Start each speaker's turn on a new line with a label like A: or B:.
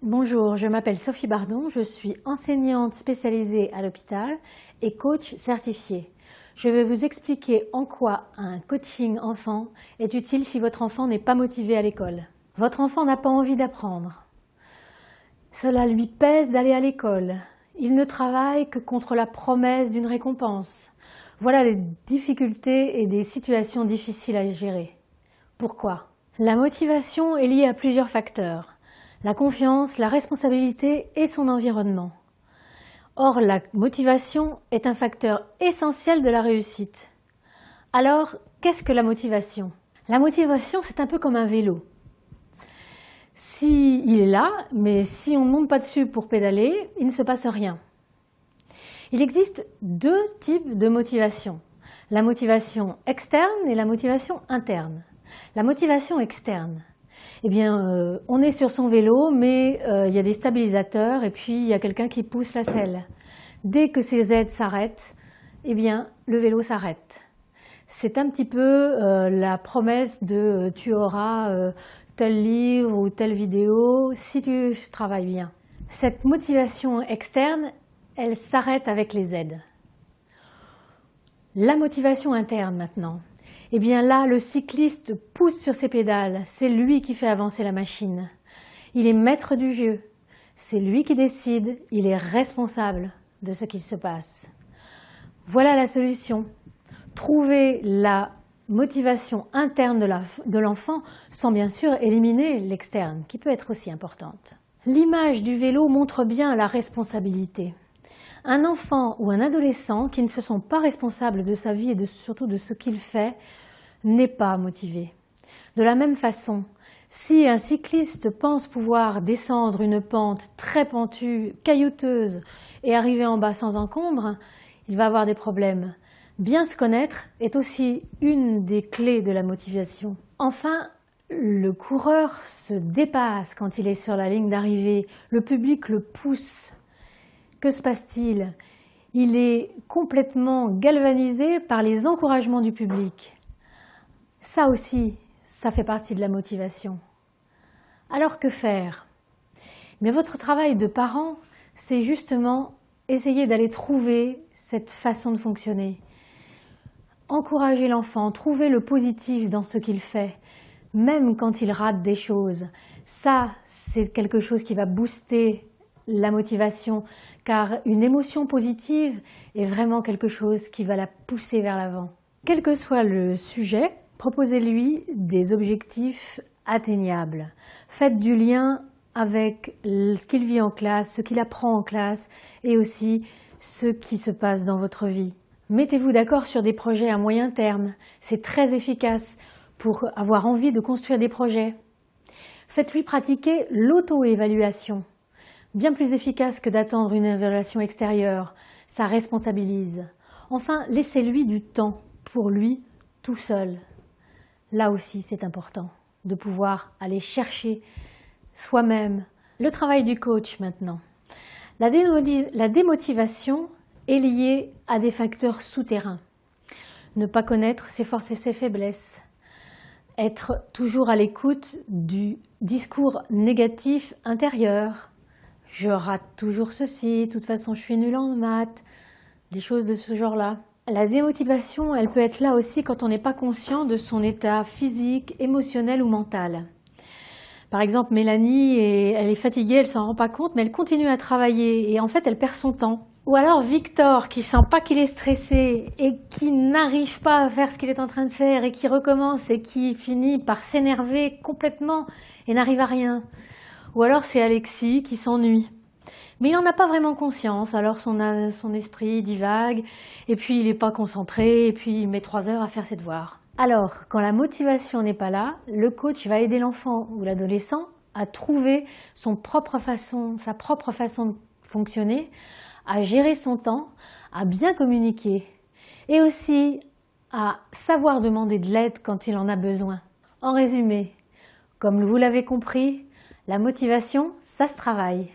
A: Bonjour, je m'appelle Sophie Bardon, je suis enseignante spécialisée à l'hôpital et coach certifié. Je vais vous expliquer en quoi un coaching enfant est utile si votre enfant n'est pas motivé à l'école. Votre enfant n'a pas envie d'apprendre. Cela lui pèse d'aller à l'école. Il ne travaille que contre la promesse d'une récompense. Voilà des difficultés et des situations difficiles à gérer. Pourquoi? La motivation est liée à plusieurs facteurs. La confiance, la responsabilité et son environnement. Or, la motivation est un facteur essentiel de la réussite. Alors, qu'est-ce que la motivation? La motivation, c'est un peu comme un vélo. Il est là, mais si on ne monte pas dessus pour pédaler, il ne se passe rien. Il existe deux types de motivation. La motivation externe et la motivation interne. La motivation externe. Eh bien, on est sur son vélo, mais il y a des stabilisateurs et puis il y a quelqu'un qui pousse la selle. Dès que ces aides s'arrêtent, eh bien, le vélo s'arrête. C'est un petit peu la promesse de tu auras tel livre ou telle vidéo si tu travailles bien. Cette motivation externe, elle s'arrête avec les aides. La motivation interne maintenant. Eh bien là, le cycliste pousse sur ses pédales, c'est lui qui fait avancer la machine. Il est maître du jeu, c'est lui qui décide, il est responsable de ce qui se passe. Voilà la solution. Trouver la motivation interne de l'enfant sans bien sûr éliminer l'externe, qui peut être aussi importante. L'image du vélo montre bien la responsabilité. Un enfant ou un adolescent qui ne se sent pas responsable de sa vie et surtout de ce qu'il fait n'est pas motivé. De la même façon, si un cycliste pense pouvoir descendre une pente très pentue, caillouteuse et arriver en bas sans encombre, il va avoir des problèmes. Bien se connaître est aussi une des clés de la motivation. Enfin, le coureur se dépasse quand il est sur la ligne d'arrivée. Le public le pousse. Que se passe-t-il? Il est complètement galvanisé par les encouragements du public. Ça aussi, ça fait partie de la motivation. Alors que faire? Mais votre travail de parent, c'est justement essayer d'aller trouver cette façon de fonctionner. Encourager l'enfant, trouver le positif dans ce qu'il fait, même quand il rate des choses. Ça, c'est quelque chose qui va booster la motivation, car une émotion positive est vraiment quelque chose qui va la pousser vers l'avant. Quel que soit le sujet, proposez-lui des objectifs atteignables. Faites du lien avec ce qu'il vit en classe, ce qu'il apprend en classe et aussi ce qui se passe dans votre vie. Mettez-vous d'accord sur des projets à moyen terme. C'est très efficace pour avoir envie de construire des projets. Faites-lui pratiquer l'auto-évaluation. Bien plus efficace que d'attendre une évaluation extérieure, ça responsabilise. Enfin, laissez-lui du temps pour lui tout seul. Là aussi, c'est important de pouvoir aller chercher soi-même. Le travail du coach maintenant. La démotivation est liée à des facteurs souterrains. Ne pas connaître ses forces et ses faiblesses. Être toujours à l'écoute du discours négatif intérieur. Je rate toujours ceci, de toute façon je suis nulle en maths, des choses de ce genre-là. La démotivation, elle peut être là aussi quand on n'est pas conscient de son état physique, émotionnel ou mental. Par exemple, Mélanie, elle est fatiguée, elle ne s'en rend pas compte, mais elle continue à travailler et en fait elle perd son temps. Ou alors Victor, qui sent pas qu'il est stressé et qui n'arrive pas à faire ce qu'il est en train de faire et qui recommence et qui finit par s'énerver complètement et n'arrive à rien. Ou alors c'est Alexis qui s'ennuie. Mais il n'en a pas vraiment conscience, alors son esprit divague, et puis il n'est pas concentré, et puis il met 3 heures à faire ses devoirs. Alors, quand la motivation n'est pas là, le coach va aider l'enfant ou l'adolescent à trouver sa propre façon de fonctionner, à gérer son temps, à bien communiquer, et aussi à savoir demander de l'aide quand il en a besoin. En résumé, comme vous l'avez compris, la motivation, ça se travaille.